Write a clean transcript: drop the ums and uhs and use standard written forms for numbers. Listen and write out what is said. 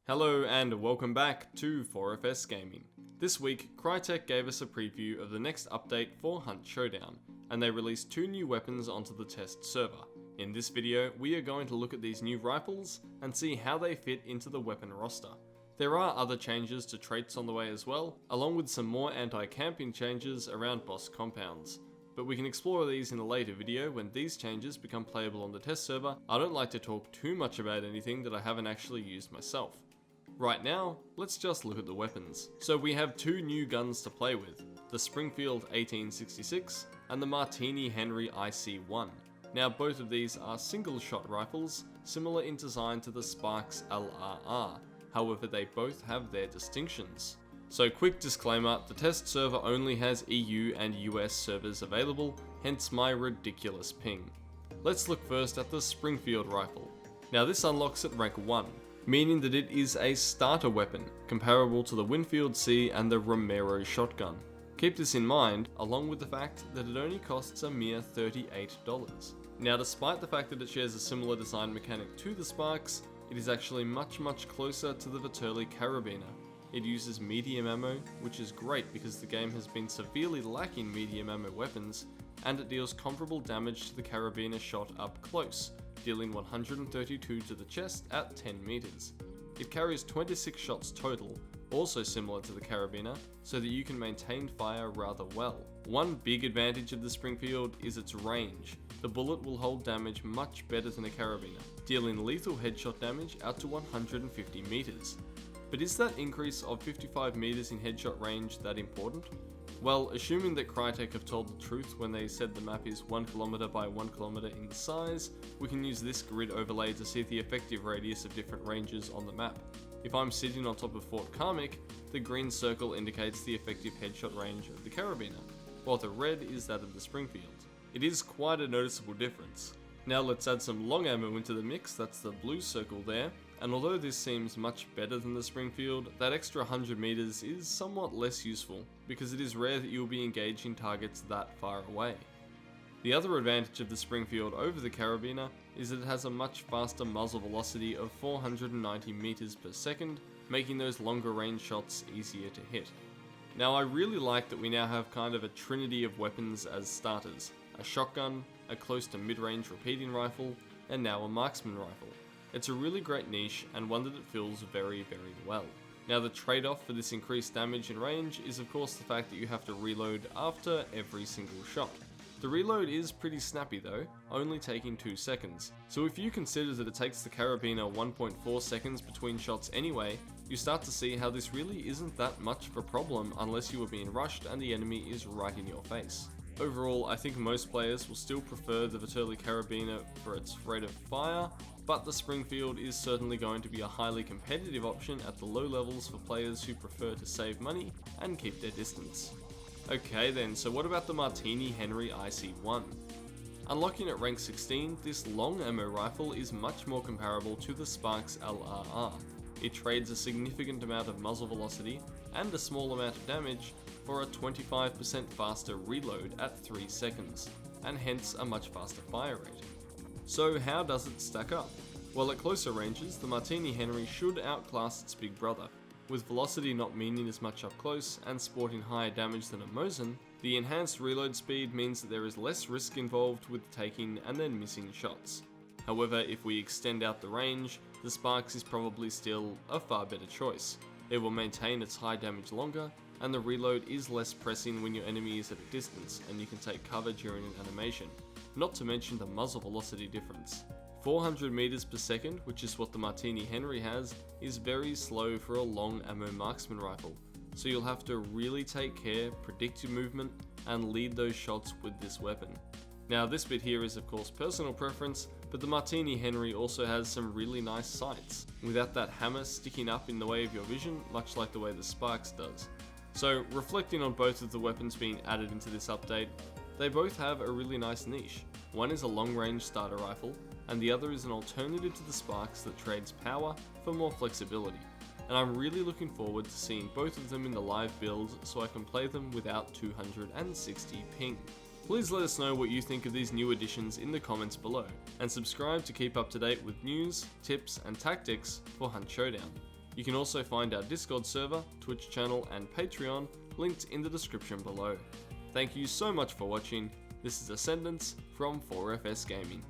Hello and welcome back to 4FS Gaming. This week, Crytek gave us a preview of the next update for Hunt Showdown, and they released two new weapons onto the test server. In this video, we are going to look at these new rifles and see how they fit into the weapon roster. There are other changes to traits on the way as well, along with some more anti-camping changes around boss compounds. But we can explore these in a later video when these changes become playable on the test server. I don't like to talk too much about anything that I haven't actually used myself. Right now, let's just look at the weapons. So we have two new guns to play with, the Springfield 1866 and the Martini-Henri IC1. Now both of these are single shot rifles, similar in design to the Sparks LRR, however they both have their distinctions. So quick disclaimer, the test server only has EU and US servers available, hence my ridiculous ping. Let's look first at the Springfield rifle. Now this unlocks at rank 1, meaning that it is a starter weapon, comparable to the Winfield C and the Romero shotgun. Keep this in mind, along with the fact that it only costs a mere $38. Now despite the fact that it shares a similar design mechanic to the Sparks, it is actually much closer to the Viterli Carabiner. It uses medium ammo, which is great because the game has been severely lacking medium ammo weapons, and it deals comparable damage to the Carabiner shot up close, dealing 132 to the chest at 10 meters. It carries 26 shots total, also similar to the Carabiner, so that you can maintain fire rather well. One big advantage of the Springfield is its range. The bullet will hold damage much better than a Carabiner, dealing lethal headshot damage out to 150 meters. But is that increase of 55 meters in headshot range that important? Well, assuming that Crytek have told the truth when they said the map is 1 km by 1 km in size, we can use this grid overlay to see the effective radius of different ranges on the map. If I'm sitting on top of Fort Karmic, the green circle indicates the effective headshot range of the Carabiner, while the red is that of the Springfield. It is quite a noticeable difference. Now let's add some long ammo into the mix, that's the blue circle there, and although this seems much better than the Springfield, that extra 100 meters is somewhat less useful, because it is rare that you will be engaging targets that far away. The other advantage of the Springfield over the Carabiner is that it has a much faster muzzle velocity of 490 meters per second, making those longer range shots easier to hit. Now I really like that we now have kind of a trinity of weapons as starters, a shotgun, a close to mid-range repeating rifle, and now a marksman rifle. It's a really great niche and one that it fills very well. Now the trade-off for this increased damage and range is of course the fact that you have to reload after every single shot. The reload is pretty snappy though, only taking 2 seconds. So if you consider that it takes the Carabiner 1.4 seconds between shots anyway, you start to see how this really isn't that much of a problem unless you are being rushed and the enemy is right in your face. Overall, I think most players will still prefer the Viterli Carabiner for its rate of fire, but the Springfield is certainly going to be a highly competitive option at the low levels for players who prefer to save money and keep their distance. Okay then, so what about the Martini-Henri IC1? Unlocking at rank 16, this long ammo rifle is much more comparable to the Sparks LRR. It trades a significant amount of muzzle velocity and a small amount of damage for a 25% faster reload at 3 seconds, and hence a much faster fire rate. So how does it stack up? Well, at closer ranges, the Martini-Henry should outclass its big brother. With velocity not meaning as much up close and sporting higher damage than a Mosin, the enhanced reload speed means that there is less risk involved with taking and then missing shots. However, if we extend out the range, the Sparks is probably still a far better choice. It will maintain its high damage longer, and the reload is less pressing when your enemy is at a distance and you can take cover during an animation, not to mention the muzzle velocity difference. 400 meters per second, which is what the Martini-Henry has, is very slow for a long ammo marksman rifle, so you'll have to really take care, predict your movement, and lead those shots with this weapon. Now this bit here is of course personal preference, but the Martini-Henry also has some really nice sights, without that hammer sticking up in the way of your vision, much like the way the Sparks does. So reflecting on both of the weapons being added into this update, they both have a really nice niche. One is a long-range starter rifle, and the other is an alternative to the Sparks that trades power for more flexibility. And I'm really looking forward to seeing both of them in the live build so I can play them without 260 ping. Please let us know what you think of these new additions in the comments below, and subscribe to keep up to date with news, tips and tactics for Hunt Showdown. You can also find our Discord server, Twitch channel and Patreon linked in the description below. Thank you so much for watching. This is Ascendance from 4FS Gaming.